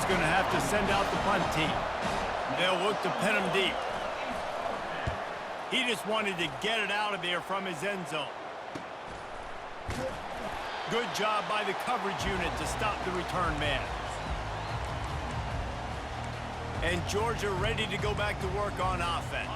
He's going to have to send out the punt team. They'll look to pin him deep. He just wanted to get it out of there from his end zone. Good job by the coverage unit to stop the return man. And Georgia ready to go back to work on offense.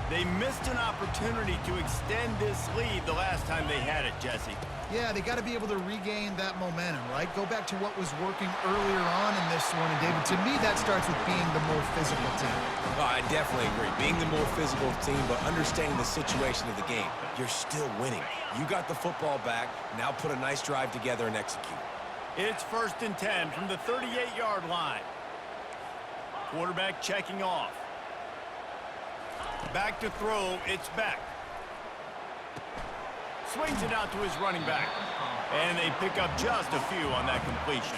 They missed an opportunity to extend this lead the last time they had it, Jesse. Yeah, they got to be able to regain that momentum, right? Go back to what was working earlier on in this one. And, David, to me, that starts with being the more physical team. Oh, I definitely agree. Being the more physical team, but understanding the situation of the game. You're still winning. You got the football back. Now put a nice drive together and execute. It's 1st and 10 from the 38-yard line. Quarterback checking off. Back to throw, it's Beck. Swings it out to his running back. And they pick up just a few on that completion.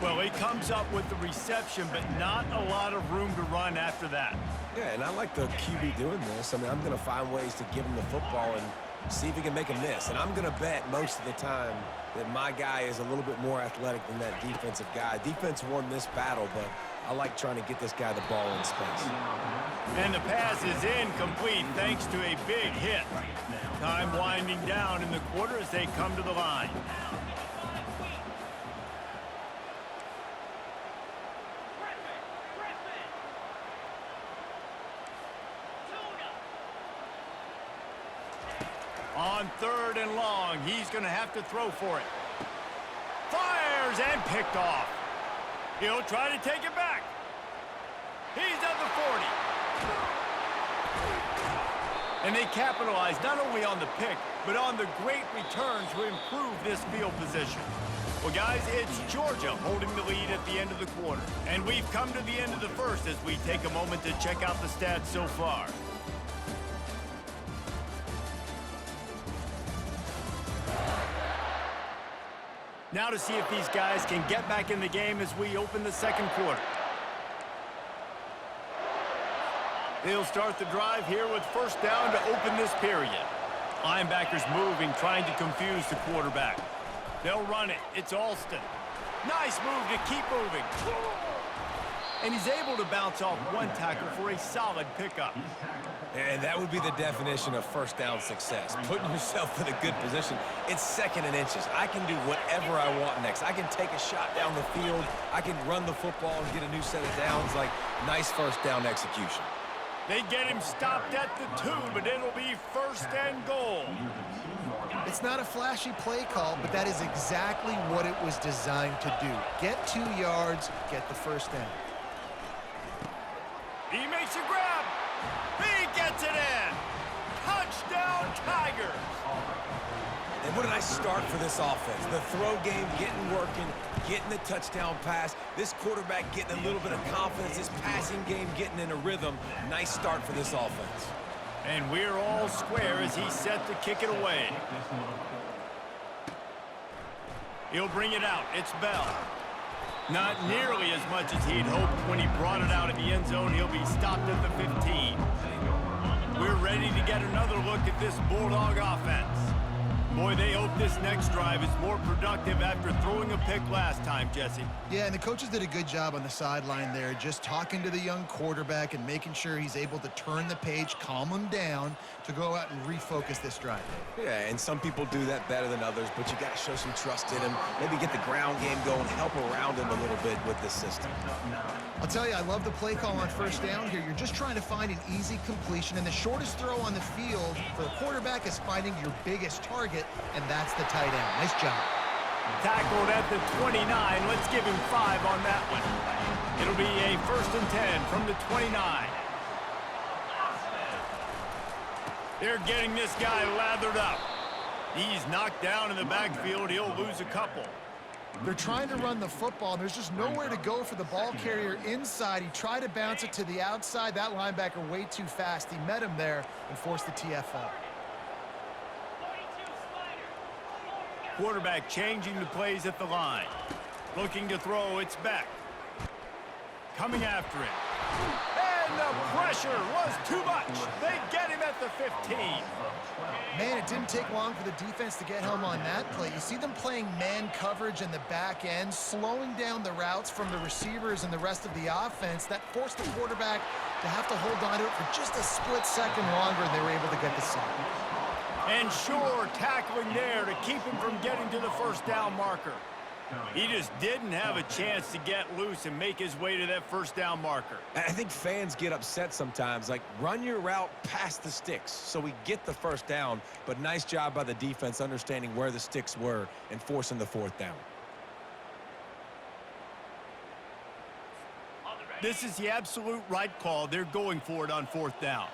Well, he comes up with the reception, but not a lot of room to run after that. Yeah, and I like the QB doing this. I mean, I'm going to find ways to give him the football and see if he can make a miss. And I'm going to bet most of the time that my guy is a little bit more athletic than that defensive guy. Defense won this battle, but I like trying to get this guy the ball in space. And the pass is incomplete thanks to a big hit. Time winding down in the quarter as they come to the line. On 3rd and long, he's going to have to throw for it. Fires and picked off. He'll try to take it back. He's at the 40. And they capitalize not only on the pick, but on the great return to improve this field position. Well, guys, it's Georgia holding the lead at the end of the quarter. And we've come to the end of the first as we take a moment to check out the stats so far. Now to see if these guys can get back in the game as we open the second quarter. They'll start the drive here with 1st down to open this period. Linebackers moving, trying to confuse the quarterback. They'll run it. It's Alston. Nice move to keep moving. And he's able to bounce off one tackle for a solid pickup. And that would be the definition of 1st down success. Putting yourself in a good position. It's 2nd and inches. I can do whatever I want next. I can take a shot down the field. I can run the football and get a new set of downs. Like, nice 1st down execution. They get him stopped at the 2, but it'll be 1st and goal. It's not a flashy play call, but that is exactly what it was designed to do. Get 2 yards, get the 1st down. He makes a grab. He gets it in. Touchdown, Tigers. And what a nice start for this offense. The throw game getting working, getting the touchdown pass. This quarterback getting a little bit of confidence. This passing game getting in a rhythm. Nice start for this offense. And we're all square as he's set to kick it away. He'll bring it out. It's Bell. Not nearly as much as he'd hoped when he brought it out of the end zone. He'll be stopped at the 15. We're ready to get another look at this Bulldog offense. Boy, they hope this next drive is more productive after throwing a pick last time, Jesse. Yeah, and the coaches did a good job on the sideline there, just talking to the young quarterback and making sure he's able to turn the page, calm him down to go out and refocus this drive. Yeah, and some people do that better than others, but you got to show some trust in him. Maybe get the ground game going, help around him a little bit with this system. I'll tell you, I love the play call on 1st down here. You're just trying to find an easy completion, and the shortest throw on the field for the quarterback is finding your biggest target, and that's the tight end. Nice job. Tackled at the 29. Let's give him 5 on that one. It'll be a 1st and 10 from the 29. They're getting this guy lathered up. He's knocked down in the backfield. He'll lose a couple. They're trying to run the football. There's just nowhere to go for the ball carrier inside. He tried to bounce it to the outside. That linebacker way too fast. He met him there and forced the TFL. Quarterback changing the plays at the line. Looking to throw, it's back. Coming after it. And And the pressure was too much. They get him at the 15. Man, it didn't take long for the defense to get home on that play. You see them playing man coverage in the back end, slowing down the routes from the receivers and the rest of the offense. That forced the quarterback to have to hold on to it for just a split second longer, and they were able to get the sack. And sure, tackling there to keep him from getting to the first down marker. He just didn't have a chance to get loose and make his way to that first down marker. I think fans get upset sometimes, like run your route past the sticks so we get the first down, but nice job by the defense understanding where the sticks were and forcing the fourth down. This is the absolute right call. They're going for it on fourth down.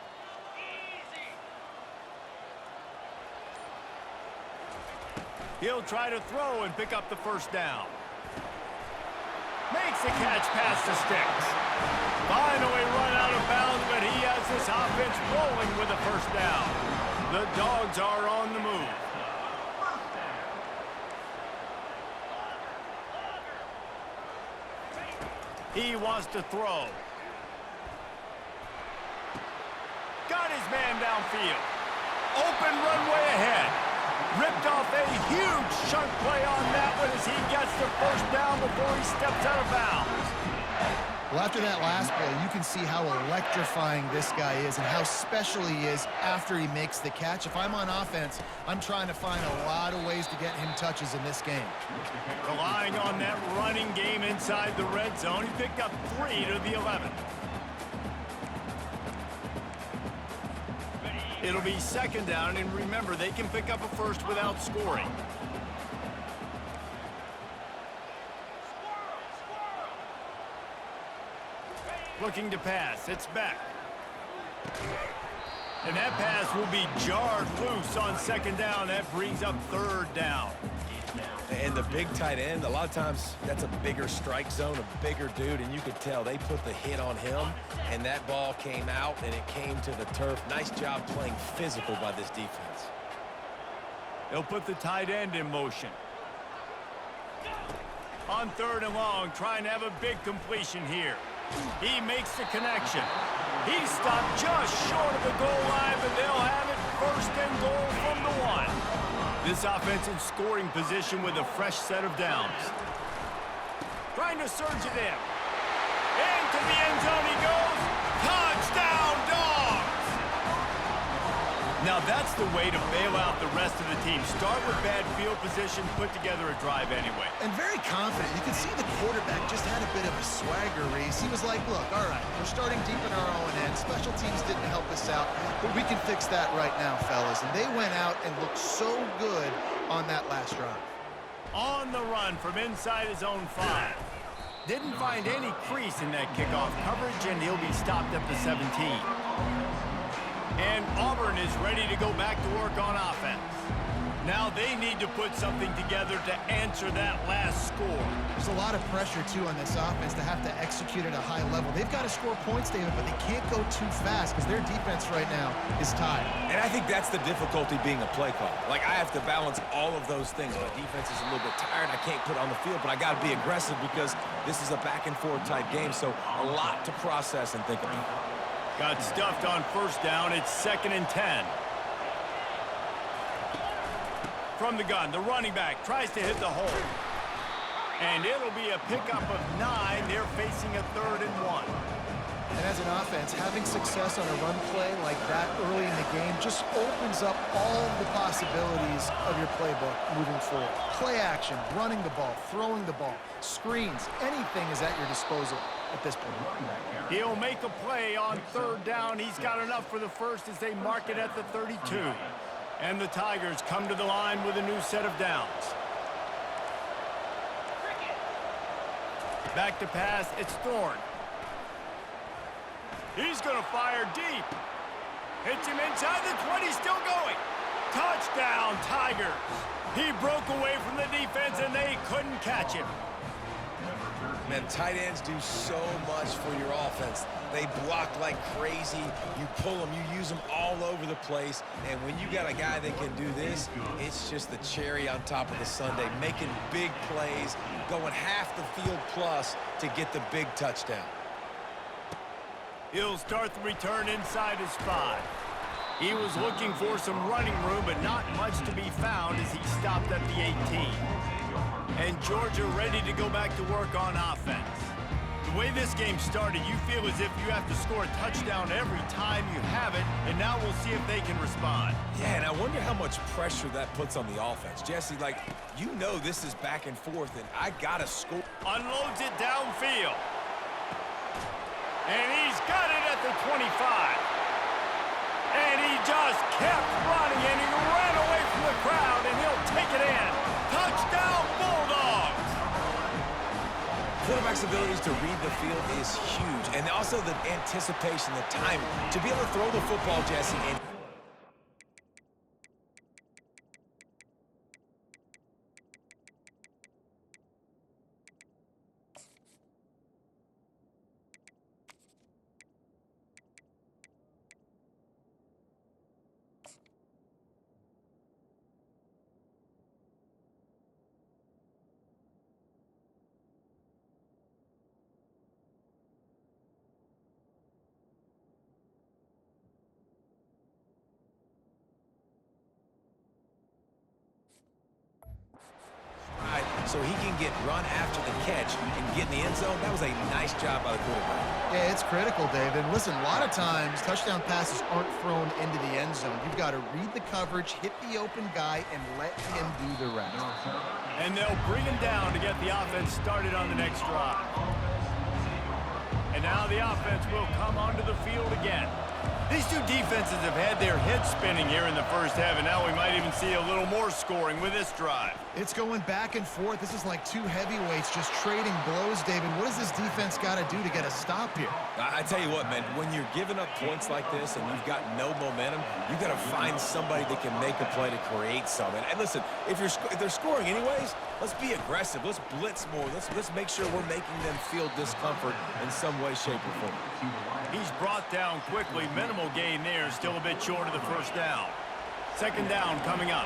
He'll try to throw and pick up the first down. Makes the catch past the sticks. Finally run out of bounds, but he has this offense rolling with a first down. The Dogs are on the move. He wants to throw. Got his man downfield. Open runway ahead. Ripped off a huge chunk play on that one as he gets the first down before he steps out of bounds. Well, after that last play, you can see how electrifying this guy is and how special he is after he makes the catch. If I'm on offense, I'm trying to find a lot of ways to get him touches in this game. Relying on that running game inside the red zone, he picked up 3 to the 11. It'll be second down, and remember, they can pick up a first without scoring. Looking to pass. It's back. And that pass will be jarred loose on second down. That brings up third down. And the big tight end, a lot of times that's a bigger strike zone, a bigger dude, and you could tell they put the hit on him, and that ball came out, and it came to the turf. Nice job playing physical by this defense. They'll put the tight end in motion. On third and long, trying to have a big completion here. He makes the connection. He stopped just short of the goal line, but they'll have it first and goal from the 1. This offense in scoring position with a fresh set of downs. Trying to surge it in. Into the end zone he goes. Touchdown, Dogs! Now that's the way to bail out the rest of the team. Start with bad field position, put together a drive anyway. And very confident. You can see the quarterback just had a bit of a swagger race. He was like, look, all right, we're starting deep in our own end. Special teams didn't help us out, but we can fix that right now, fellas. And they went out and looked so good on that last drive. On the run from inside his own 5. Didn't find any crease in that kickoff coverage, and he'll be stopped at the 17. And Auburn is ready to go back to work on offense. Now they need to put something together to answer that last score. There's a lot of pressure, too, on this offense to have to execute at a high level. They've got to score points, David, but they can't go too fast because their defense right now is tied. And I think that's the difficulty being a play caller. Like, I have to balance all of those things. My defense is a little bit tired. I can't put on the field, but I got to be aggressive because this is a back-and-forth type game, so a lot to process and think about. Got stuffed on first down. It's 2nd and 10. From the gun, the running back tries to hit the hole. And it'll be a pickup of 9. They're facing a 3rd and 1. And as an offense, having success on a run play like that early in the game just opens up all the possibilities of your playbook moving forward. Play action, running the ball, throwing the ball, screens, anything is at your disposal at this point. He'll make a play on 3rd down. He's got enough for the first as they mark it at the 32. And the Tigers come to the line with a new set of downs. Back to pass, it's Thorne. He's going to fire deep. Hits him inside the 20, still going. Touchdown, Tigers. He broke away from the defense, and they couldn't catch him. Man, tight ends do so much for your offense. They block like crazy. You pull them, you use them all over the place. And when you got a guy that can do this, it's just the cherry on top of the sundae, making big plays, going half the field plus to get the big touchdown. He'll start the return inside his 5. He was looking for some running room, but not much to be found as he stopped at the 18. And Georgia ready to go back to work on offense. The way this game started, you feel as if you have to score a touchdown every time you have it, and now we'll see if they can respond. Yeah, and I wonder how much pressure that puts on the offense. Jesse, like, you know this is back and forth, and I gotta score. Unloads it downfield. And he's got it at the 25. And he just kept running, and he ran away from the crowd, and he'll take it in. Touchdown, Bulldogs! Quarterback's abilities to read the field is huge, and also the anticipation, the timing. To be able to throw the football, Jesse, and so he can get run after the catch and get in the end zone. That was a nice job by the quarterback. Yeah, it's critical, David. Listen, a lot of times touchdown passes aren't thrown into the end zone. You've got to read the coverage, hit the open guy, and let him do the rest. And they'll bring him down to get the offense started on the next drive. And now the offense will come onto the field again. These two defenses have had their heads spinning here in the first half, and now we might even see a little more scoring with this drive. It's going back and forth. This is like two heavyweights just trading blows, David. What does this defense got to do to get a stop here? I tell you what, man, when you're giving up points like this and you've got no momentum, you've got to find somebody that can make a play to create something. And listen, if they're scoring anyways, let's be aggressive. Let's blitz more. Let's make sure we're making them feel discomfort in some way, shape, or form. He's brought down quickly. Minimal gain there. Still a bit short of the first down. Second down coming up.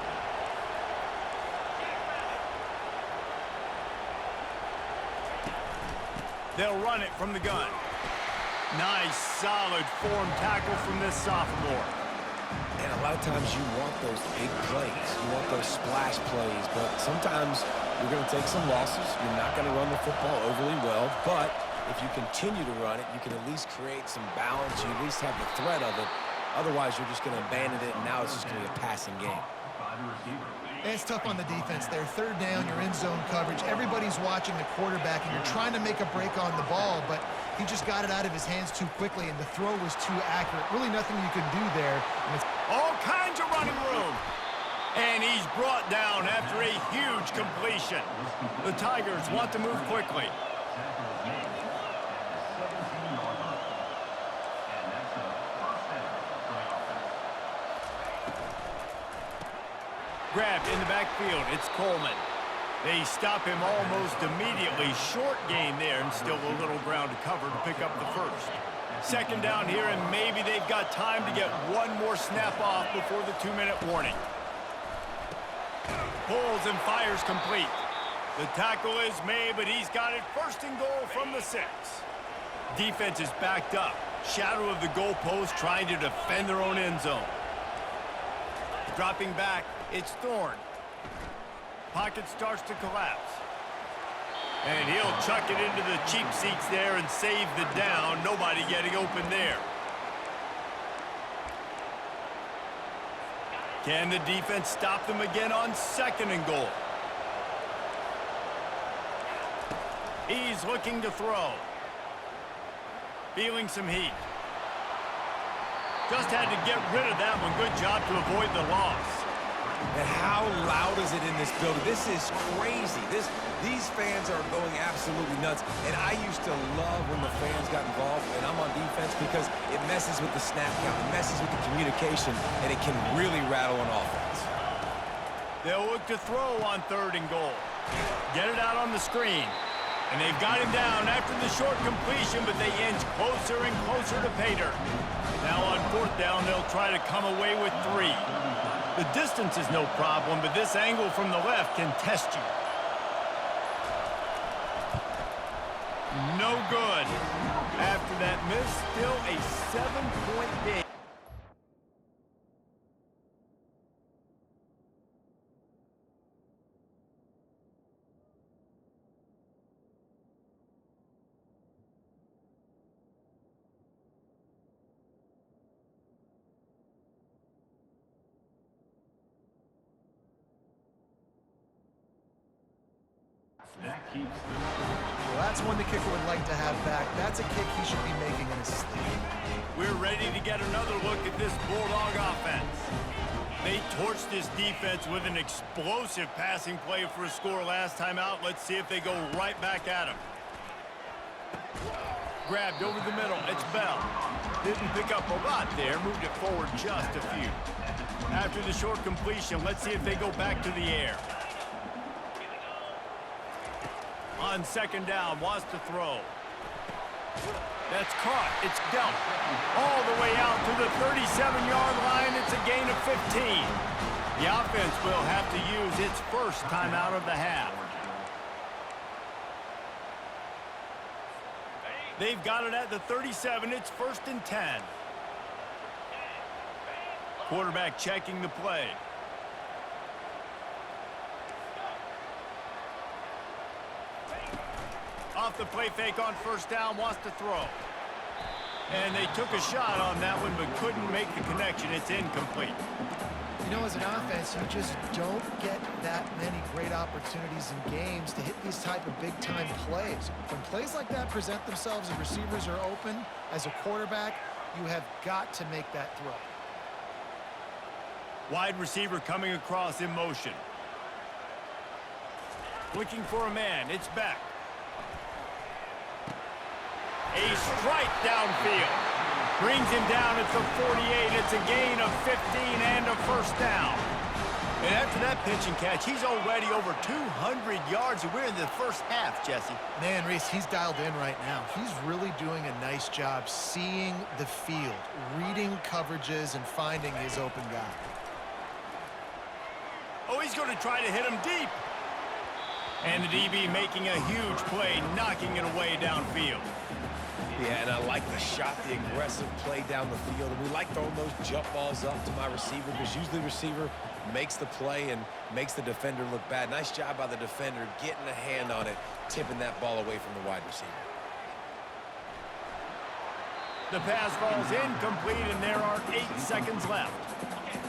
They'll run it from the gun. Nice, solid form tackle from this sophomore. And a lot of times you want those big plays. You want those splash plays. But sometimes you're going to take some losses. You're not going to run the football overly well. But if you continue to run it, you can at least create some balance. You at least have the threat of it. Otherwise, you're just going to abandon it, and now it's just going to be a passing game. It's tough on the defense there. Third down, you're in zone coverage. Everybody's watching the quarterback, and you're trying to make a break on the ball, but he just got it out of his hands too quickly, and the throw was too accurate. Really nothing you can do there. And it's all kinds of running room. And he's brought down after a huge completion. The Tigers want to move quickly. Grabbed in the backfield, it's Coleman. They stop him almost immediately. Short gain there, and still a little ground to cover to pick up the first. Second down here, and maybe they've got time to get one more snap off before the 2-minute warning. Pulls and fires complete. The tackle is made, but he's got it first and goal from the 6. Defense is backed up. Shadow of the goalpost trying to defend their own end zone. Dropping back, it's Thorne. Pocket starts to collapse. And he'll chuck it into the cheap seats there and save the down. Nobody getting open there. Can the defense stop them again on second and goal? He's looking to throw. Feeling some heat. Just had to get rid of that one. Good job to avoid the loss. And how loud is it in this building? This is crazy. These fans are going absolutely nuts. And I used to love when the fans got involved, and I'm on defense, because it messes with the snap count, it messes with the communication, and it can really rattle an offense. They'll look to throw on third and goal. Get it out on the screen. And they've got him down after the short completion, but they inch closer and closer to pay dirt. Now on fourth down, they'll try to come away with 3. The distance is no problem, but this angle from the left can test you. No good. After that miss, still a 7-point game. Well, that's one the kicker would like to have back. That's a kick he should be making in his sleep. We're ready to get another look at this Bulldog offense. They torched this defense with an explosive passing play for a score last time out. Let's see if they go right back at him. Grabbed over the middle. It's Bell. Didn't pick up a lot there. Moved it forward just a few. After the short completion, let's see if they go back to the air. On second down, wants to throw. That's caught. It's dealt. All the way out to the 37-yard line. It's a gain of 15. The offense will have to use its first timeout of the half. They've got it at the 37. It's 1st and 10. Quarterback checking the play. Off the play fake on first down, wants to throw. And they took a shot on that one, but couldn't make the connection. It's incomplete. You know, as an offense, you just don't get that many great opportunities in games to hit these type of big-time plays. When plays like that present themselves and receivers are open, as a quarterback, you have got to make that throw. Wide receiver coming across in motion. Looking for a man. It's back. A strike downfield. Brings him down at the 48. It's a gain of 15 and a first down. And after that pitch and catch, he's already over 200 yards. We're in the first half, Jesse. Man, Reese, he's dialed in right now. He's really doing a nice job seeing the field, reading coverages, and finding his open guy. Oh, he's going to try to hit him deep. And the DB making a huge play, knocking it away downfield. Yeah, and I like the shot, the aggressive play down the field. And we like throwing those jump balls up to my receiver because usually the receiver makes the play and makes the defender look bad. Nice job by the defender getting a hand on it, tipping that ball away from the wide receiver. The pass falls incomplete, and there are 8 seconds left.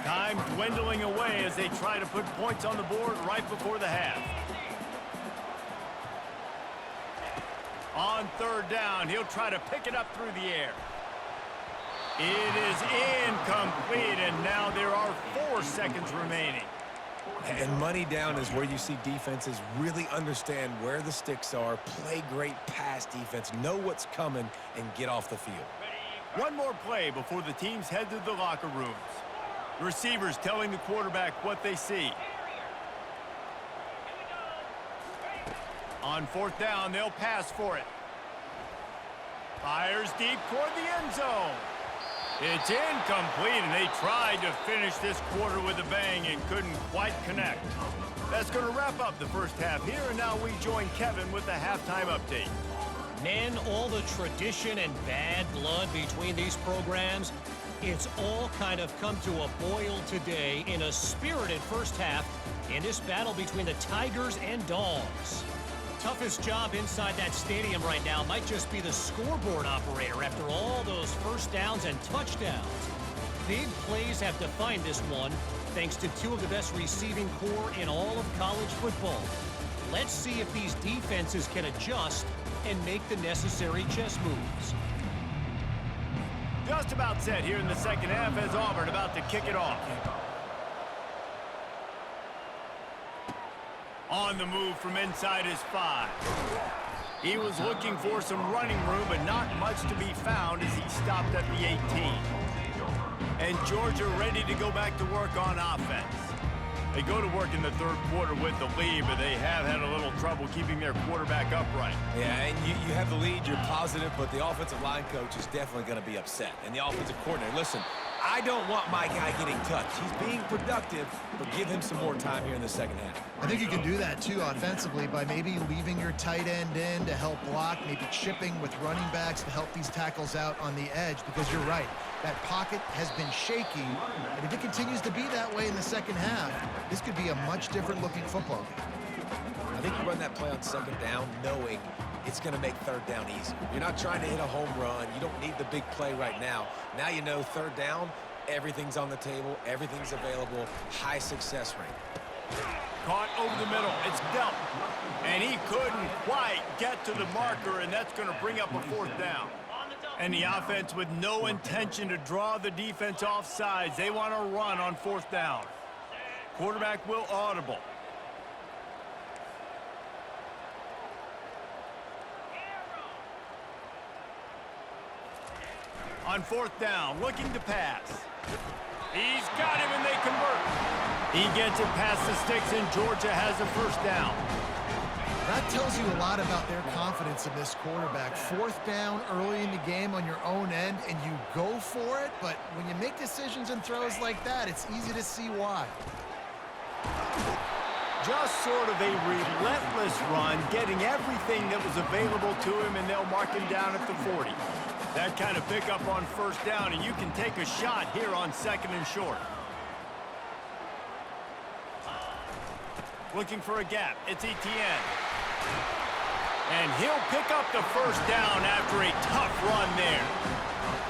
Time dwindling away as they try to put points on the board right before the half. On third down, he'll try to pick it up through the air. It is incomplete, and now there are 4 seconds remaining. And money down is where you see defenses really understand where the sticks are, play great pass defense, know what's coming, and get off the field. One more play before the teams head to the locker rooms. The receivers telling the quarterback what they see. On fourth down, they'll pass for it. Fires deep toward the end zone. It's incomplete, and they tried to finish this quarter with a bang and couldn't quite connect. That's going to wrap up the first half here, and now we join Kevin with the halftime update. Man, all the tradition and bad blood between these programs, it's all kind of come to a boil today in a spirited first half in this battle between the Tigers and Dogs. Toughest job inside that stadium right now might just be the scoreboard operator after all those first downs and touchdowns. Big plays have defined this one, thanks to 2 of the best receiving corps in all of college football. Let's see if these defenses can adjust and make the necessary chess moves. Just about set here in the second half as Auburn about to kick it off. On the move from inside his 5. He was looking for some running room, but not much to be found as he stopped at the 18. And Georgia ready to go back to work on offense. They go to work in the third quarter with the lead, but they have had a little trouble keeping their quarterback upright. Yeah, and you have the lead, you're positive, but the offensive line coach is definitely going to be upset. And the offensive coordinator, listen, I don't want my guy getting touched. He's being productive, but give him some more time here in the second half. I think you can do that, too, offensively, by maybe leaving your tight end in to help block, maybe chipping with running backs to help these tackles out on the edge, because you're right. That pocket has been shaky, and if it continues to be that way in the second half, this could be a much different-looking football game. I think you run that play on second down knowing it's going to make third down easier. You're not trying to hit a home run. You don't need the big play right now. Now you know third down, everything's on the table, everything's available, high success rate. Caught over the middle. It's dealt. And he couldn't quite get to the marker, and that's going to bring up a fourth down. And the offense with no intention to draw the defense off sides. They want to run on fourth down. Quarterback will audible. On fourth down, looking to pass. He's got him, and they convert. He gets it past the sticks, and Georgia has a first down. That tells you a lot about their confidence in this quarterback. Fourth down early in the game on your own end, and you go for it, but when you make decisions and throws like that, it's easy to see why. Just sort of a relentless run, getting everything that was available to him, and they'll mark him down at the 40. That kind of pickup on first down, and you can take a shot here on second and short. Looking for a gap. It's Etienne. And he'll pick up the first down after a tough run there.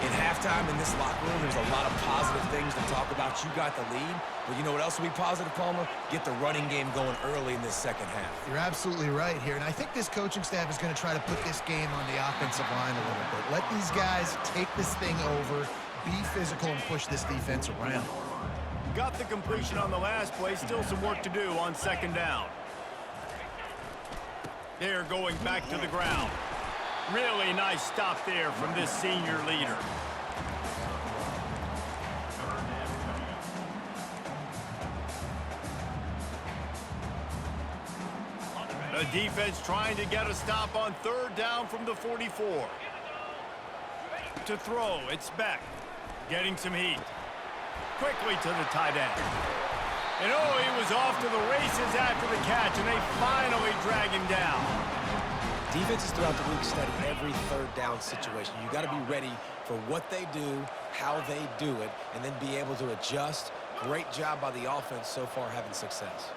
In halftime in this locker room, there's a lot of positive things to talk about. You got the lead, but you know what else will be positive, Palmer? Get the running game going early in this second half. You're absolutely right here, and I think this coaching staff is going to try to put this game on the offensive line a little bit. Let these guys take this thing over, be physical, and push this defense around. Got the completion on the last play. Still some work to do on second down. They're going back to the ground. Really nice stop there from this senior leader. The defense trying to get a stop on third down from the 44. To throw, it's Beck. Getting some heat. Quickly to the tight end. And oh, he was off to the races after the catch, and they finally drag him down. Defenses throughout the league study every third down situation. You got to be ready for what they do, how they do it, and then be able to adjust. Great job by the offense so far having success.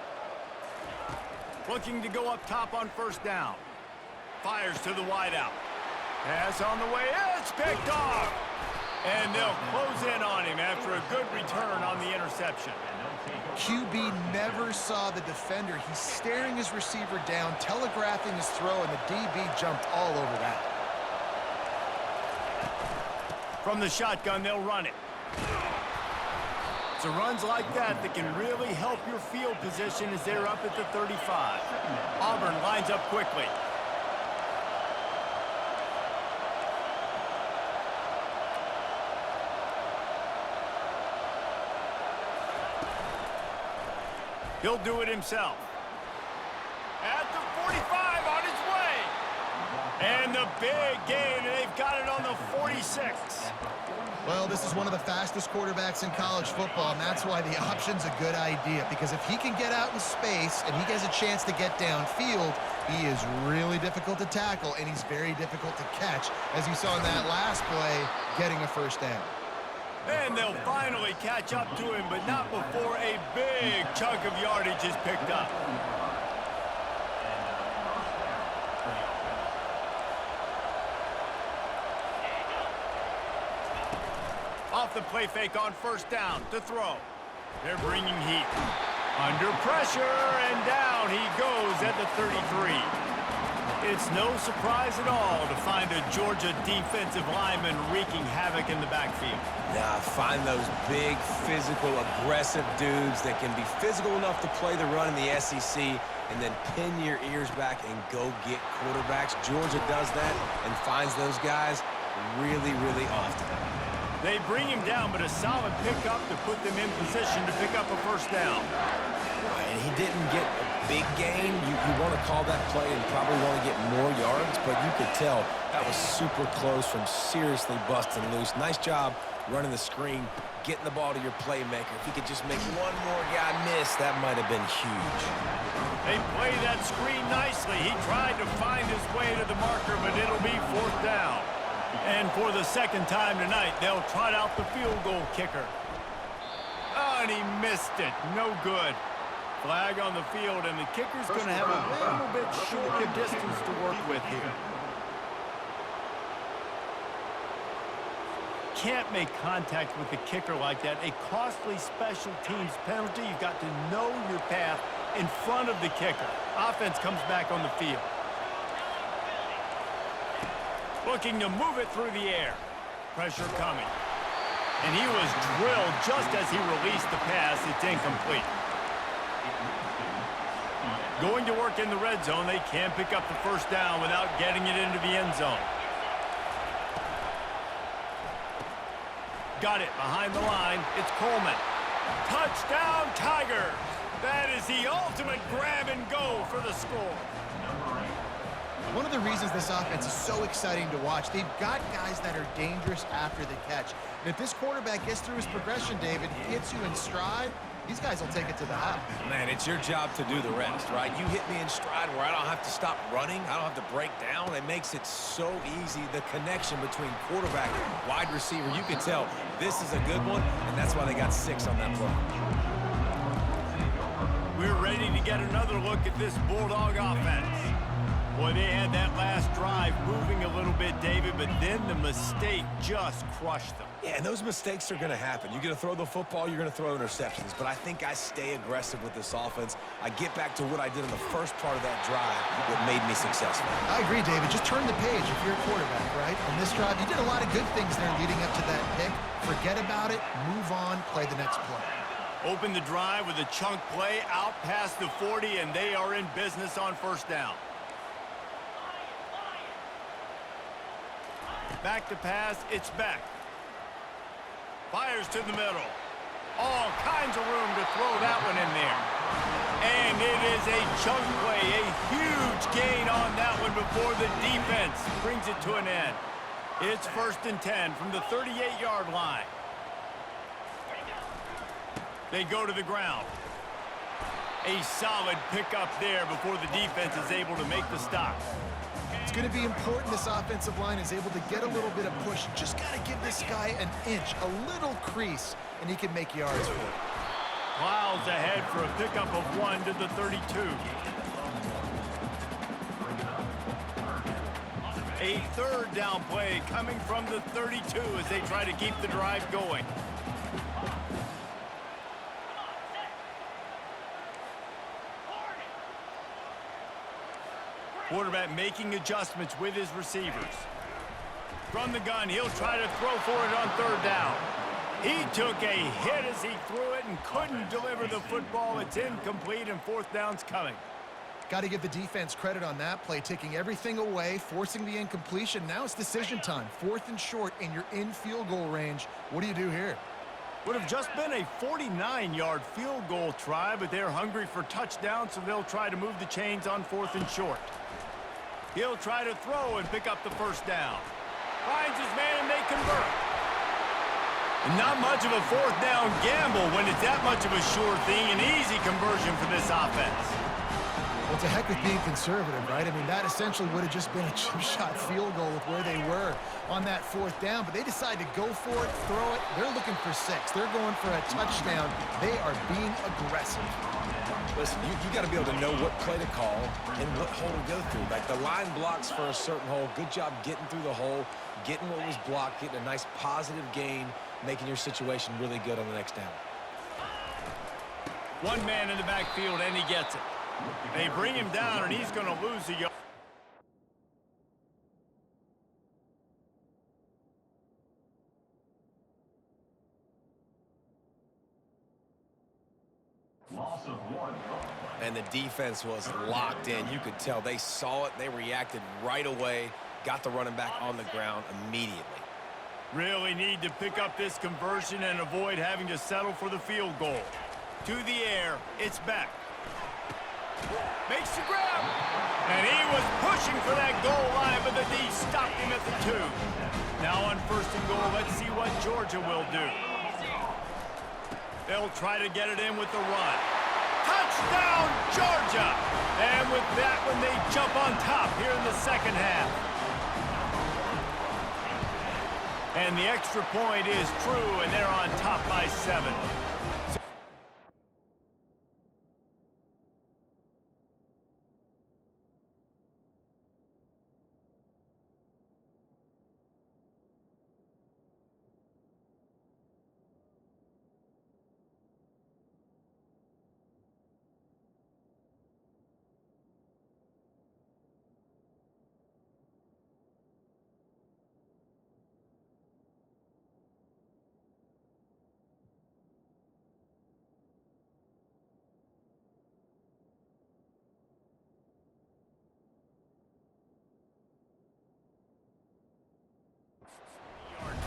Looking to go up top on first down. Fires to the wideout. Pass on the way. It's picked off. And they'll close in on him after a good return on the interception. QB never saw the defender. He's staring his receiver down, telegraphing his throw, and the DB jumped all over that. From the shotgun, they'll run it. It's a runs like that that can really help your field position as they're up at the 35. Auburn lines up quickly. He'll do it himself. At the 45 on his way. And the big gain, and they've got it on the 46. Well, this is one of the fastest quarterbacks in college football, and that's why the option's a good idea, because if he can get out in space and he gets a chance to get downfield, he is really difficult to tackle, and he's very difficult to catch, as you saw in that last play, getting a first down. And they'll finally catch up to him, but not before a big chunk of yardage is picked up. Off the play fake on first down to throw. They're bringing heat. Under pressure, and down he goes at the 33. It's no surprise at all to find a Georgia defensive lineman wreaking havoc in the backfield. Yeah, find those big, physical, aggressive dudes that can be physical enough to play the run in the SEC and then pin your ears back and go get quarterbacks. Georgia does that and finds those guys really, really often. They bring him down, but a solid pickup to put them in position to pick up a first down. And he didn't get a big gain. You want to call that play and probably want to get more yards, but you could tell that was super close from seriously busting loose. Nice job running the screen, getting the ball to your playmaker. If he could just make one more guy miss, that might have been huge. They play that screen nicely. He tried to find his way to the marker, but it'll be 4th down. And for the second time tonight, they'll trot out the field goal kicker. Oh, and he missed it. No good. Flag on the field, and the kicker's going to have a little bit shorter distance to work with here. Can't make contact with the kicker like that. A costly special teams penalty. You've got to know your path in front of the kicker. Offense comes back on the field. Looking to move it through the air. Pressure coming. And he was drilled just as he released the pass. It's incomplete. Going to work in the red zone. They can't pick up the first down without getting it into the end zone. Got it behind the line. It's Coleman. Touchdown, Tigers! That is the ultimate grab and go for the score. One of the reasons this offense is so exciting to watch, they've got guys that are dangerous after the catch. And if this quarterback gets through his progression, David, he hits you in stride, these guys will take it to the house. Man, it's your job to do the rest, right? You hit me in stride where I don't have to stop running. I don't have to break down. It makes it so easy. The connection between quarterback, wide receiver, you can tell this is a good one, and that's why they got 6 on that play. We're ready to get another look at this Bulldog offense. Boy, they had that last drive moving a little bit, David, but then the mistake just crushed them. Yeah, and those mistakes are going to happen. You're going to throw the football, you're going to throw interceptions. But I think I stay aggressive with this offense. I get back to what I did in the first part of that drive that made me successful. I agree, David. Just turn the page if you're a quarterback, right? On this drive, you did a lot of good things there leading up to that pick. Forget about it, move on, play the next play. Open the drive with a chunk play out past the 40, and they are in business on first down. Back to pass, it's Beck. Fires to the middle. All kinds of room to throw that one in there. And it is a chunk play, a huge gain on that one before the defense brings it to an end. It's 1st and 10 from the 38-yard line. They go to the ground. A solid pickup there before the defense is able to make the stop. It's going to be important this offensive line is able to get a little bit of push. Just got to give this guy an inch, a little crease, and he can make yards for it. Plows ahead for a pickup of 1 to the 32. A 3rd down play coming from the 32 as they try to keep the drive going. Quarterback making adjustments with his receivers. From the gun, he'll try to throw for it on 3rd down. He took a hit as he threw it and couldn't deliver the football. It's incomplete, and 4th down's coming. Got to give the defense credit on that play, taking everything away, forcing the incompletion. Now it's decision time. 4th and short, and you're in field goal range. What do you do here? Would have just been a 49-yard field goal try, but they're hungry for touchdowns, so they'll try to move the chains on 4th and short. He'll try to throw and pick up the 1st down. Finds his man, and they convert. Not much of a 4th down gamble when it's that much of a sure thing. An easy conversion for this offense. Well, to heck with being conservative, right? I mean, that essentially would have just been a chip-shot field goal with where they were on that 4th down. But they decide to go for it, throw it. They're looking for 6. They're going for a touchdown. They are being aggressive. Listen, you got to be able to know what play to call and what hole to go through. Like the line blocks for a certain hole. Good job getting through the hole, getting what was blocked, getting a nice positive gain, making your situation really good on the next down. One man in the backfield, and he gets it. They bring him down, and he's going to lose a yard. And the defense was locked in. You could tell they saw it. They reacted right away, got the running back on the ground immediately. Really need to pick up this conversion and avoid having to settle for the field goal. To the air, it's Beck. Makes the grab. And he was pushing for that goal line, but stopped him at the 2. Now on 1st and goal, let's see what Georgia will do. They'll try to get it in with the run. Touchdown, Georgia! And with that one, they jump on top here in the second half. And the extra point is true, and they're on top by 7.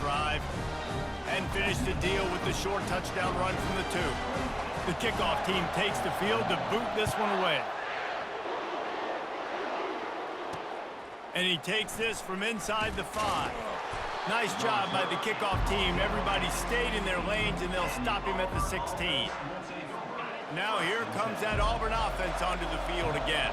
Drive and finish the deal with the short touchdown run from the 2. The kickoff team takes the field to boot this one away. And he takes this from inside the 5. Nice job by the kickoff team. Everybody stayed in their lanes, and they'll stop him at the 16. Now here comes that Auburn offense onto the field again.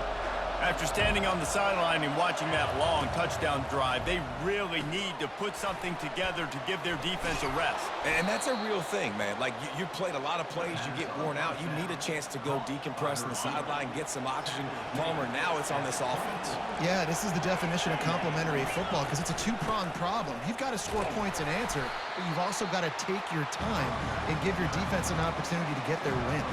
After standing on the sideline and watching that long touchdown drive, they really need to put something together to give their defense a rest. And that's a real thing, man. Like, you played a lot of plays, you get worn out. You need a chance to go decompress on the sideline, get some oxygen. Palmer, now it's on this offense. Yeah, this is the definition of complementary football because it's a two-pronged problem. You've got to score points and answer, but you've also got to take your time and give your defense an opportunity to get their win.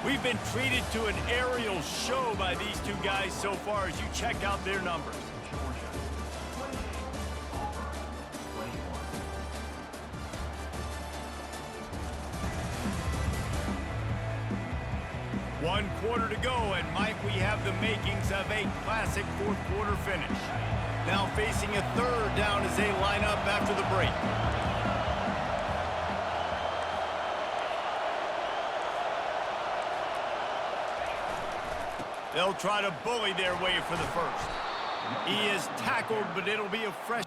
We've been treated to an aerial show by these two guys so far as you check out their numbers. One quarter to go, and Mike, we have the makings of a classic fourth quarter finish. Now facing a 3rd down as they line up after the break. They'll try to bully their way for the 1st. He is tackled, but it'll be a fresh...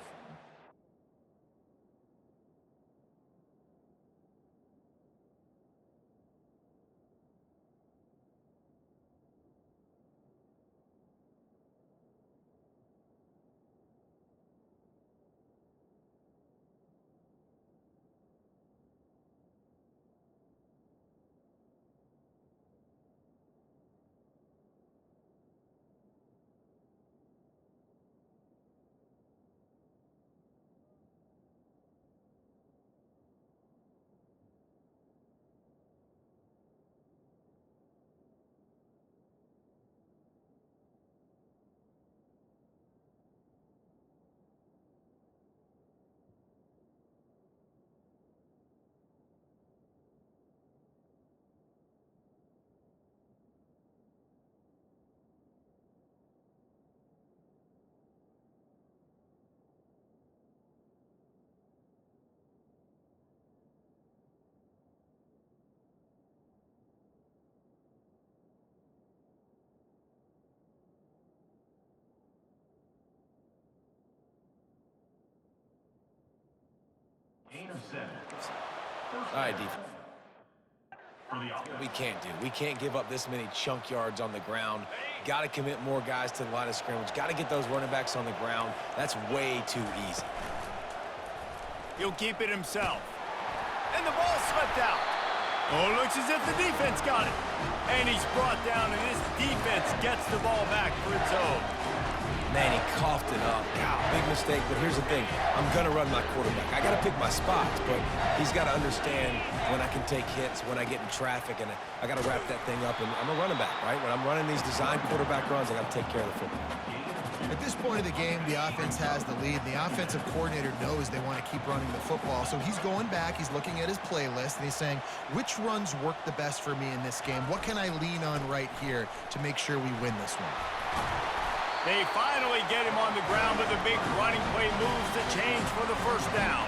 All right, defense. We can't give up this many chunk yards on the ground. Got to commit more guys to the line of scrimmage. Got to get those running backs on the ground. That's way too easy. He'll keep it himself. And the ball slipped out. Oh, looks as if the defense got it. And he's brought down, and this defense gets the ball back for its own. Man, he coughed it up. God, big mistake, but here's the thing. I'm going to run my quarterback. I got to pick my spots, but he's got to understand when I can take hits, when I get in traffic, and I got to wrap that thing up. And I'm a running back, right? When I'm running these design quarterback runs, I got to take care of the football. At this point of the game, the offense has the lead. The offensive coordinator knows they want to keep running the football. So he's going back, he's looking at his playlist, and he's saying, which runs work the best for me in this game? What can I lean on right here to make sure we win this one? They finally get him on the ground with a big running play, moves the change for the first down.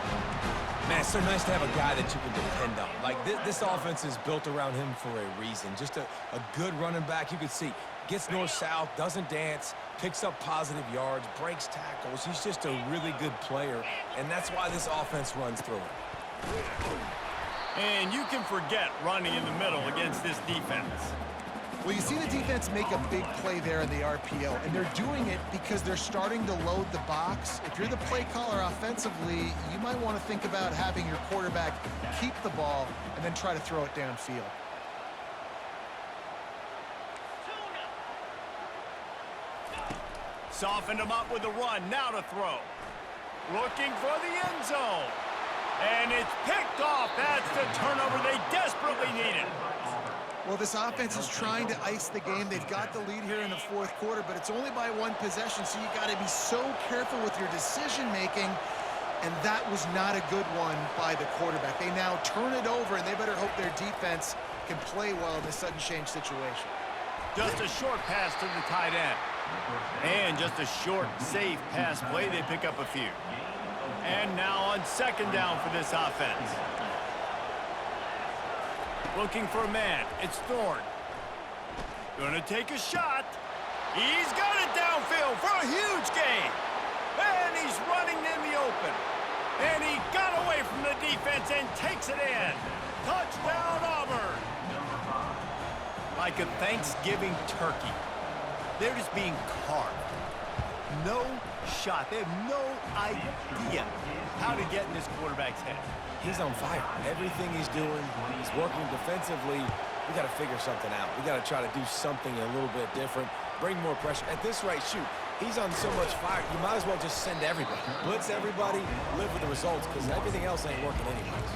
Man, it's so nice to have a guy that you can depend on. Like, this offense is built around him for a reason. Just a good running back. You can see, gets north-south, doesn't dance, picks up positive yards, breaks tackles. He's just a really good player, and that's why this offense runs through it. And you can forget running in the middle against this defense. Well, you see the defense make a big play there in the RPO, and they're doing it because they're starting to load the box. If you're the play caller offensively, you might want to think about having your quarterback keep the ball and then try to throw it downfield. Softened him up with a run, now to throw. Looking for the end zone. And it's picked off. That's the turnover they desperately needed. Well, this offense is trying to ice the game. They've got the lead here in the fourth quarter, but it's only by one possession, so you got to be so careful with your decision-making, and that was not a good one by the quarterback. They now turn it over, and they better hope their defense can play well in this sudden change situation. Just a short pass to the tight end. And just a short, safe pass play. They pick up a few. And now on second down for this offense. Looking for a man. It's Thorne. Gonna take a shot. He's got it downfield for a huge gain. And he's running in the open. And he got away from the defense and takes it in. Touchdown, Auburn. Like a Thanksgiving turkey. They're just being carved. No shot. They have no idea how to get in this quarterback's head. He's on fire. Everything he's doing, he's working defensively. We got to figure something out. We got to try to do something a little bit different, bring more pressure. At this rate, shoot, he's on so much fire, you might as well just send everybody. Blitz everybody, live with the results, because everything else ain't working anyways.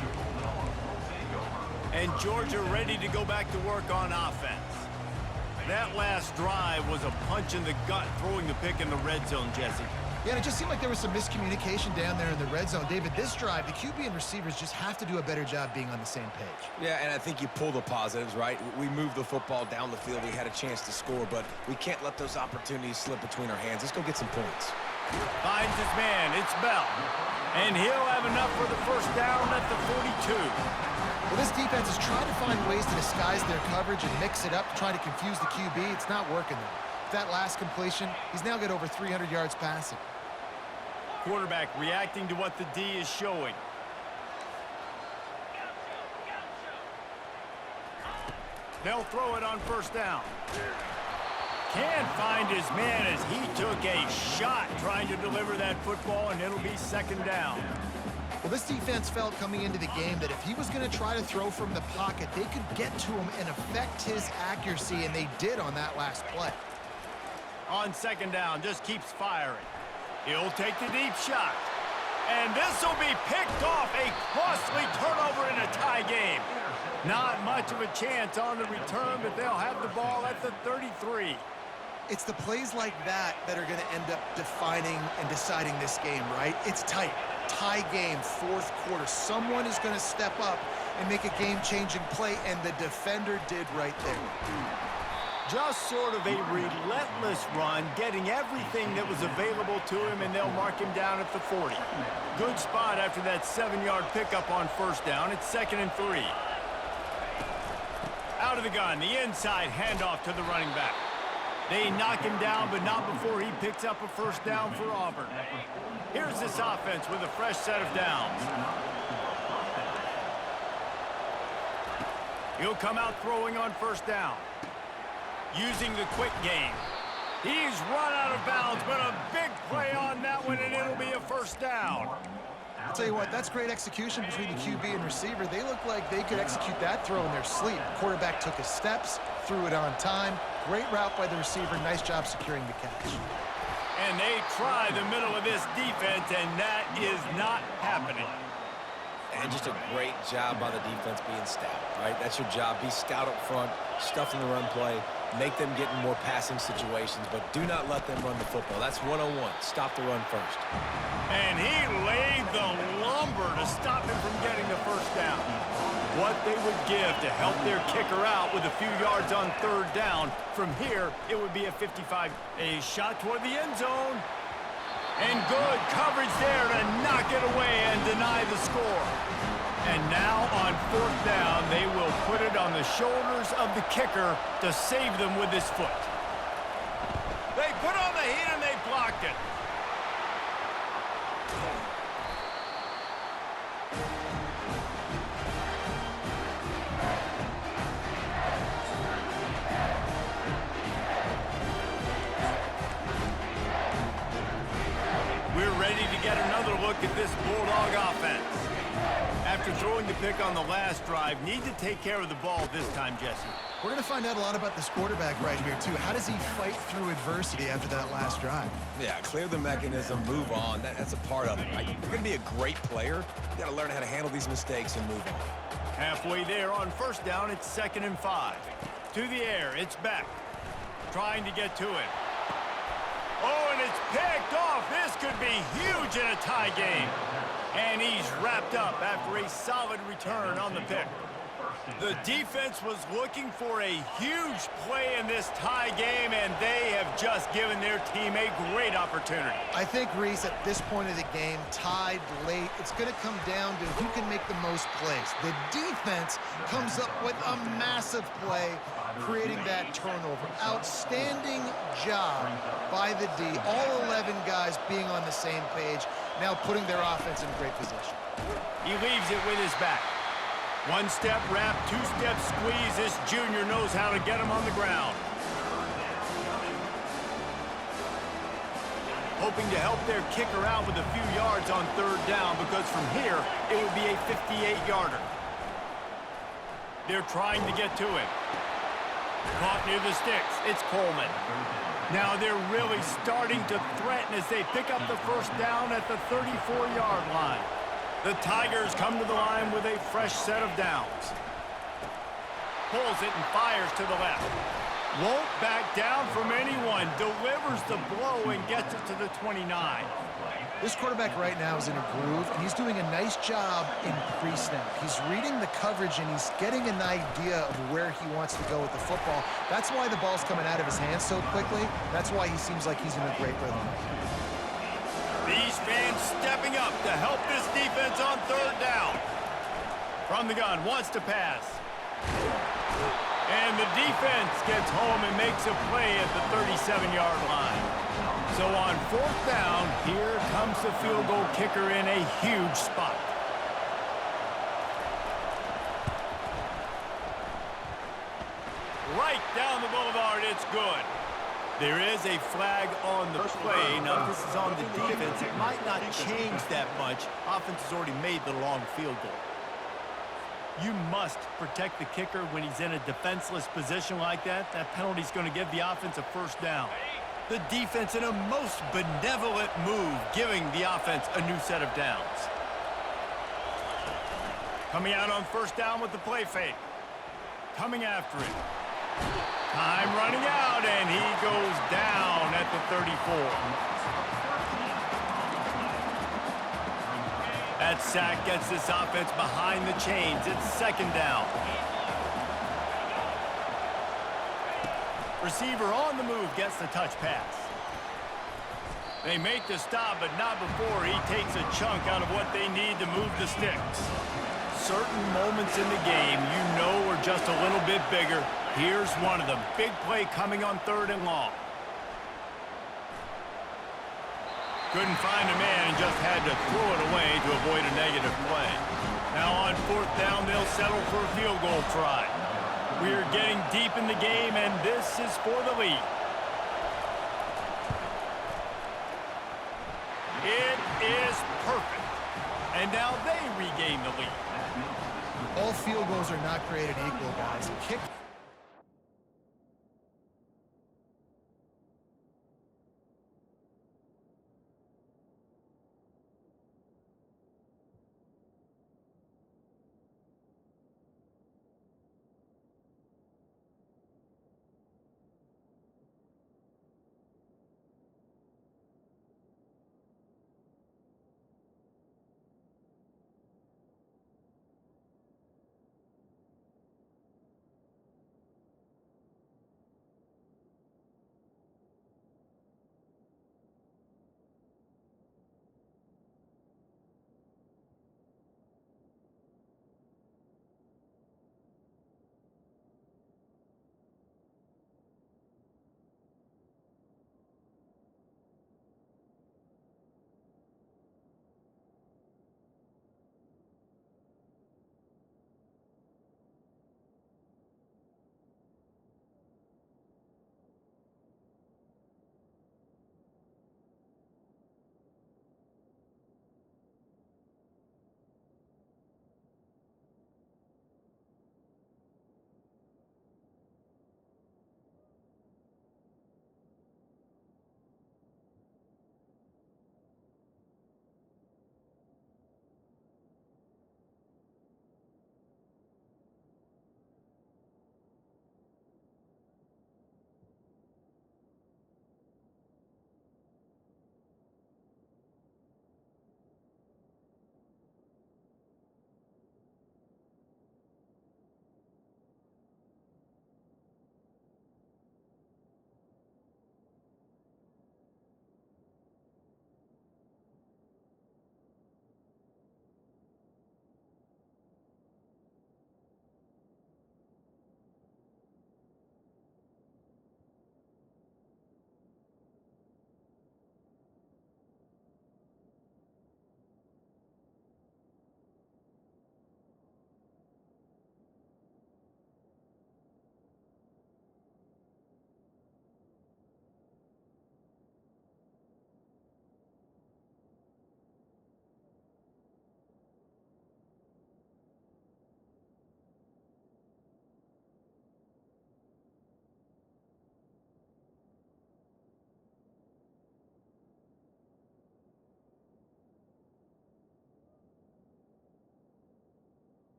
And Georgia ready to go back to work on offense. That last drive was a punch in the gut, throwing the pick in the red zone, Jesse. Yeah, and it just seemed like there was some miscommunication down there in the red zone. David, this drive, the QB and receivers just have to do a better job being on the same page. Yeah, and I think you pull the positives, right? We moved the football down the field. We had a chance to score, but we can't let those opportunities slip between our hands. Let's go get some points. Finds his man. It's Bell. And he'll have enough for the first down at the 42. Well, this defense is trying to find ways to disguise their coverage and mix it up, trying to confuse the QB. It's not working, though. That last completion, he's now got over 300 yards passing. Quarterback reacting to what the D is showing. They'll throw it on first down. Can't find his man as he took a shot trying to deliver that football, and it'll be second down. Well, this defense felt coming into the game that if he was going to try to throw from the pocket, they could get to him and affect his accuracy, and they did on that last play. On second down, just keeps firing. He'll take the deep shot. And this will be picked off. A costly turnover in a tie game. Not much of a chance on the return, but they'll have the ball at the 33. It's the plays like that that are going to end up defining and deciding this game, right? It's tight. Tie game, fourth quarter. Someone is going to step up and make a game-changing play, and the defender did right there. Just sort of a relentless run, getting everything that was available to him, and they'll mark him down at the 40. Good spot after that 7-yard pickup on first down. It's 2nd and 3. Out of the gun, the inside handoff to the running back. They knock him down, but not before he picks up a first down for Auburn. Here's this offense with a fresh set of downs. He'll come out throwing on first down. Using the quick game. He's run out of bounds, but a big play on that one, and it'll be a first down. I'll tell you what, that's great execution between the QB and receiver. They look like they could execute that throw in their sleep. Quarterback took his steps, threw it on time. Great route by the receiver. Nice job securing the catch. And they try the middle of this defense, and that is not happening. And just a great job by the defense being stout, right? That's your job. Be stout up front, stuff in the run play. make them get in more passing situations, but do not let them run the football. That's one-on-one. Stop the run first. And he laid the lumber to stop him from getting the first down. What they would give to help their kicker out with a few yards on third down. From here, it would be a 55. A shot toward the end zone. And good coverage there to knock it away and deny the score. And now on fourth down, they will put it on the shoulders of the kicker to save them with his foot. They put on the heat and they blocked it. We're ready to get another look at this Bulldog offense. After throwing the pick on the last drive, need to take care of the ball this time, Jesse. We're going to find out a lot about this quarterback right here, too. How does he fight through adversity after that last drive? Yeah, clear the mechanism, move on. That's a part of it, right? If you're going to be a great player, you got to learn how to handle these mistakes and move on. Halfway there on first down, it's 2nd and 5. To the air, it's back. Trying to get to it. Oh, and it's picked off. This could be huge in a tie game. And he's wrapped up after a solid return on the pick. The defense was looking for a huge play in this tie game, and they have just given their team a great opportunity. I think, Reese, at this point of the game, tied late, it's going to come down to who can make the most plays. The defense comes up with a massive play, creating that turnover. Outstanding job by the D. All 11 guys being on the same page, now putting their offense in great position. He leaves it with his back. One-step wrap, two-step squeeze. This junior knows how to get him on the ground. Hoping to help their kicker out with a few yards on third down, because from here, it would be a 58-yarder. They're trying to get to it. Caught near the sticks. It's Coleman. Now they're really starting to threaten as they pick up the first down at the 34-yard line. The Tigers come to the line with a fresh set of downs. Pulls it and fires to the left. Won't back down from anyone. Delivers the blow and gets it to the 29. This quarterback right now is in a groove, and he's doing a nice job in pre-snap. He's reading the coverage, and he's getting an idea of where he wants to go with the football. That's why the ball's coming out of his hands so quickly. That's why he seems like he's in a great rhythm. These fans stepping up to help this defense on third down. From the gun, wants to pass. And the defense gets home and makes a play at the 37-yard line. So on fourth down, here comes the field goal kicker in a huge spot. Right down the boulevard, it's good. There is a flag on the play. Now, this is on the defense. It might not change that much. Offense has already made the long field goal. You must protect the kicker when he's in a defenseless position like that. That penalty is going to give the offense a first down. The defense in a most benevolent move, giving the offense a new set of downs. Coming out on first down with the play fake. Coming after it. Time running out, and he goes down at the 34. That sack gets this offense behind the chains. It's second down. Receiver on the move gets the touch pass. They make the stop, but not before he takes a chunk out of what they need to move the sticks. Certain moments in the game you know are just a little bit bigger. Here's one of them. Big play coming on third and long. Couldn't find a man and just had to throw it away to avoid a negative play. Now on fourth down, they'll settle for a field goal try. We're getting deep in the game, and this is for the lead. It is perfect. And now they regain the lead. All field goals are not created equal, guys. Kick.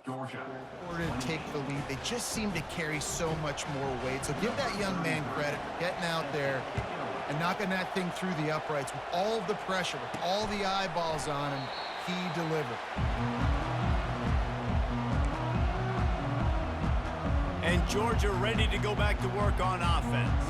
Or to take the lead, they just seem to carry so much more weight. So give that young man credit for getting out there and knocking that thing through the uprights with all of the pressure, with all the eyeballs on him. He delivered. And Georgia ready to go back to work on offense.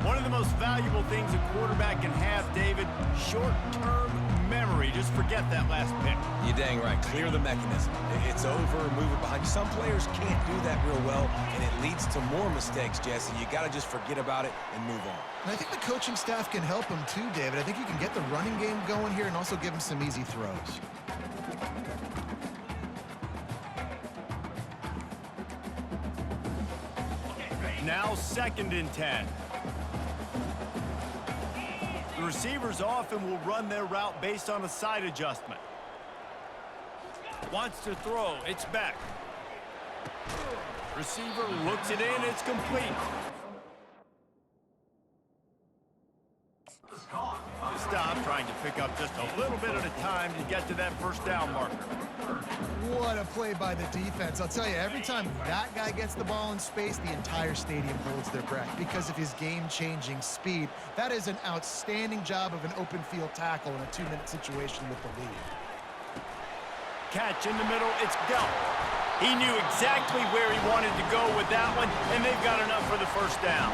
One of the most valuable things a quarterback can have, David, short-term memory. Just forget that last pick. You're dang right. Clear the mechanism. It's over, move it behind you. Some players can't do that real well, and it leads to more mistakes, Jesse. You got to just forget about it and move on. And I think the coaching staff can help him too, David. I think you can get the running game going here and also give him some easy throws. Now 2nd and 10. The receivers often will run their route based on a side adjustment. Wants to throw. It's back. Receiver looks it in. It's complete. Stop trying to pick up just a little bit at a time to get to that first down marker. What a play by the defense. I'll tell you, every time that guy gets the ball in space, the entire stadium holds their breath because of his game-changing speed. That is an outstanding job of an open field tackle in a 2-minute situation with the lead. Catch in the middle. It's Gelt. He knew exactly where he wanted to go with that one, and they've got enough for the first down.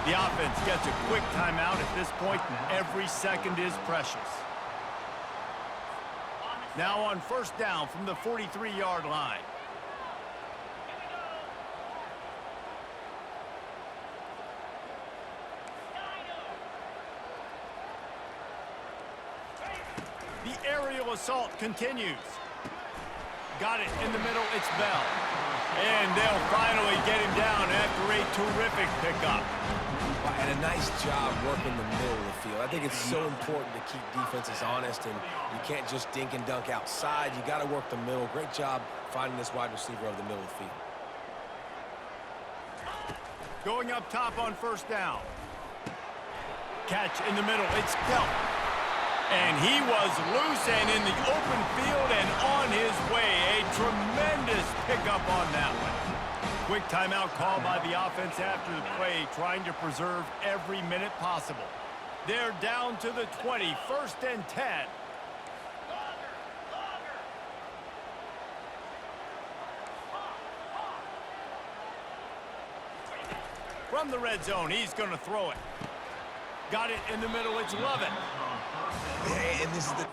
The offense gets a quick timeout at this point. Every second is precious. Now on first down from the 43-yard line. The aerial assault continues. Got it in the middle. It's Bell. And they'll finally get him down after a terrific pickup. And a nice job working the middle of the field. I think it's so important to keep defenses honest, and you can't just dink and dunk outside. You got to work the middle. Great job finding this wide receiver over the middle of the field. Going up top on first down. Catch in the middle. It's Gelt. And he was loose and in the open field and on his way. A tremendous pickup on that one. Quick timeout call by the offense after the play, trying to preserve every minute possible. They're down to the 20, 1st and 10. From the red zone, he's going to throw it. Got it in the middle, it's Lovett. Yeah, and this is the...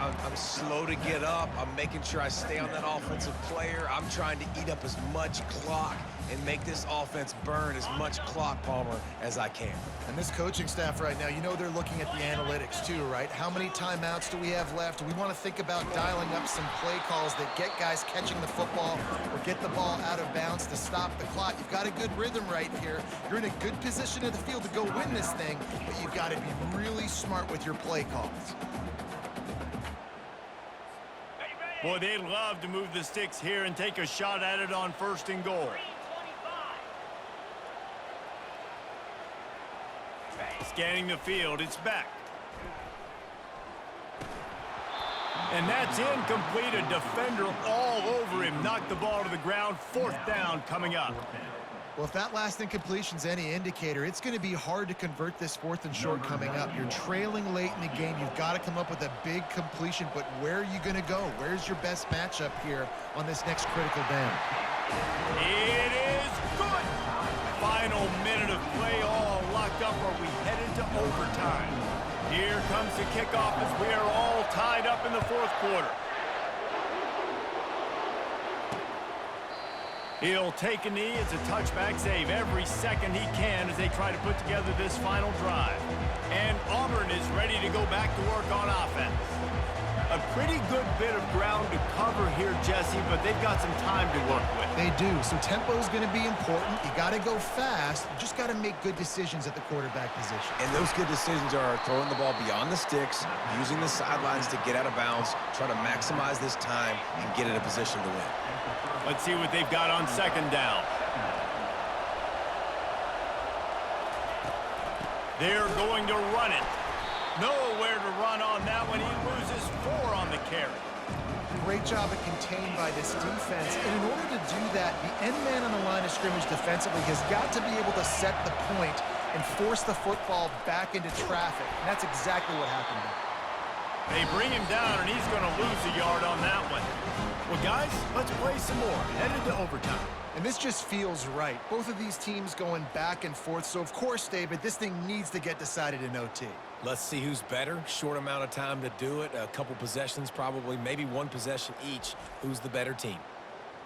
I'm slow to get up. I'm making sure I stay on that offensive player. I'm trying to eat up as much clock and make this offense burn as much clock, Palmer, as I can. And this coaching staff right now, you know they're looking at the analytics too, right? How many timeouts do we have left? We want to think about dialing up some play calls that get guys catching the football or get the ball out of bounds to stop the clock. You've got a good rhythm right here. You're in a good position in the field to go win this thing, but you've got to be really smart with your play calls. Boy, they'd love to move the sticks here and take a shot at it on 1st and goal. Scanning the field, it's back. And that's incomplete. A defender all over him. Knocked the ball to the ground. 4th down coming up. Well, if that last incompletion's any indicator, it's going to be hard to convert this 4th and short coming up. You're trailing late in the game. You've got to come up with a big completion, but where are you going to go? Where's your best matchup here on this next critical down? It is good. Final minute of play, all locked up. Are we headed to overtime? Here comes the kickoff as we are all tied up in the 4th quarter. He'll take a knee. It's a touchback save every second he can as they try to put together this final drive. And Auburn is ready to go back to work on offense. A pretty good bit of ground to cover here, Jesse, but they've got some time to work with. They do. So tempo is going to be important. You got to go fast. You just got to make good decisions at the quarterback position. And those good decisions are throwing the ball beyond the sticks, using the sidelines to get out of bounds, try to maximize this time and get in a position to win. Let's see what they've got on 2nd down. They're going to run it. Nowhere to run on that one. He loses 4 on the carry. Great job of contained by this defense. And in order to do that, the end man on the line of scrimmage defensively has got to be able to set the point and force the football back into traffic. And that's exactly what happened there. They bring him down, and he's going to lose a yard on that one. Well, guys, let's play some more. Headed to overtime. And this just feels right. Both of these teams going back and forth. So, of course, David, this thing needs to get decided in OT. Let's see who's better. Short amount of time to do it. A couple possessions probably, maybe 1 possession each. Who's the better team?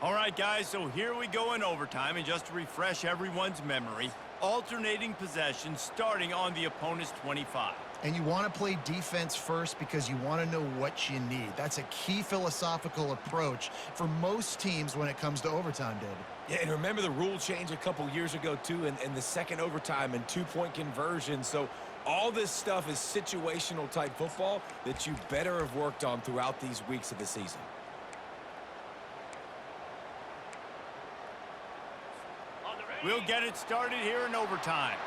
All right, guys, so here we go in overtime. And just to refresh everyone's memory, alternating possessions starting on the opponent's 25. And you want to play defense first because you want to know what you need. That's a key philosophical approach for most teams when it comes to overtime, David. Yeah, and remember the rule change a couple years ago, too, in the second overtime and 2-point conversion. So all this stuff is situational type football that you better have worked on throughout these weeks of the season. We'll get it started here in overtime.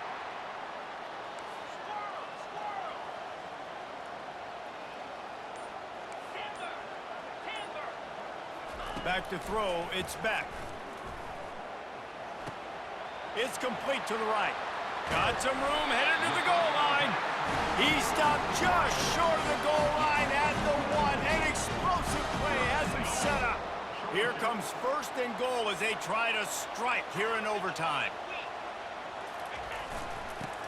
Back to throw, it's back. It's complete to the right. Got some room, headed to the goal line. He stopped just short of the goal line at the 1. An explosive play has him set up. Here comes 1st and goal as they try to strike here in overtime.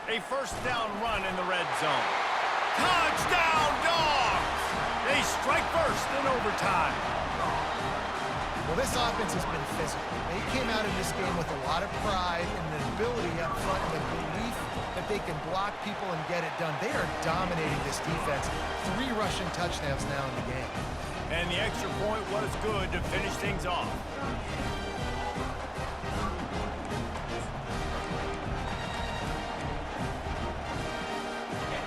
A 1st down run in the red zone. Touchdown, Dogs! They strike 1st in overtime. Well, this offense has been physical. They came out in this game with a lot of pride and the ability up front and the belief that they can block people and get it done. They are dominating this defense. 3 rushing touchdowns now in the game. And the extra point was good to finish things off.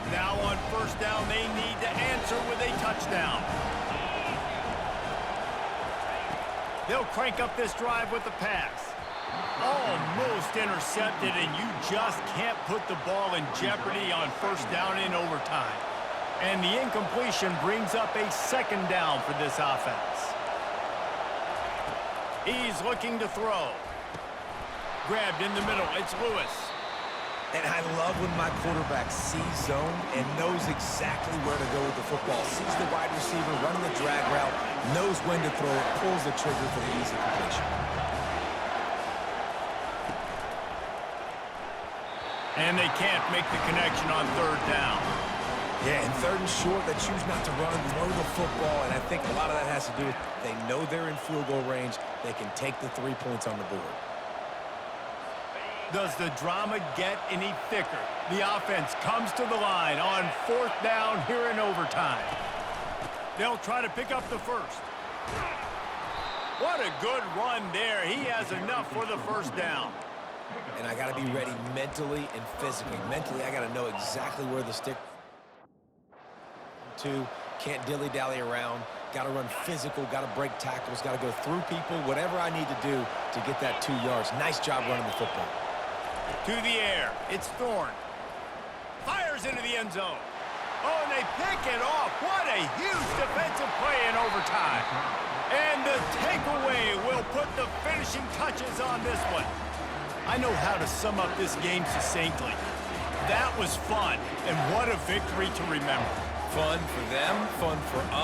Now on 1st down, they need to answer with a touchdown. They'll crank up this drive with the pass. Almost intercepted, and you just can't put the ball in jeopardy on 1st down in overtime. And the incompletion brings up a 2nd down for this offense. He's looking to throw. Grabbed in the middle. It's Lewis. And I love when my quarterback sees zone and knows exactly where to go with the football. Sees the wide receiver running the drag route, knows when to throw it, pulls the trigger for the easy completion. And they can't make the connection on 3rd down. Yeah, and 3rd and short, they choose not to run, throw the football, and I think a lot of that has to do with they know they're in field goal range. They can take the 3 points on the board. Does the drama get any thicker? The offense comes to the line on 4th down here in overtime. They'll try to pick up the 1st. What a good run there. He has enough for the 1st down. And I got to be ready mentally and physically. Mentally, I got to know exactly where the stick to. Can't dilly-dally around. got to run physical, got to break tackles, got to go through people, whatever I need to do to get that 2 yards. Nice job running the football. To the air. It's Thorne. Fires into the end zone. Oh, and they pick it off. What a huge defensive play in overtime. And the takeaway will put the finishing touches on this one. I know how to sum up this game succinctly. That was fun, and what a victory to remember. Fun for them, fun for us.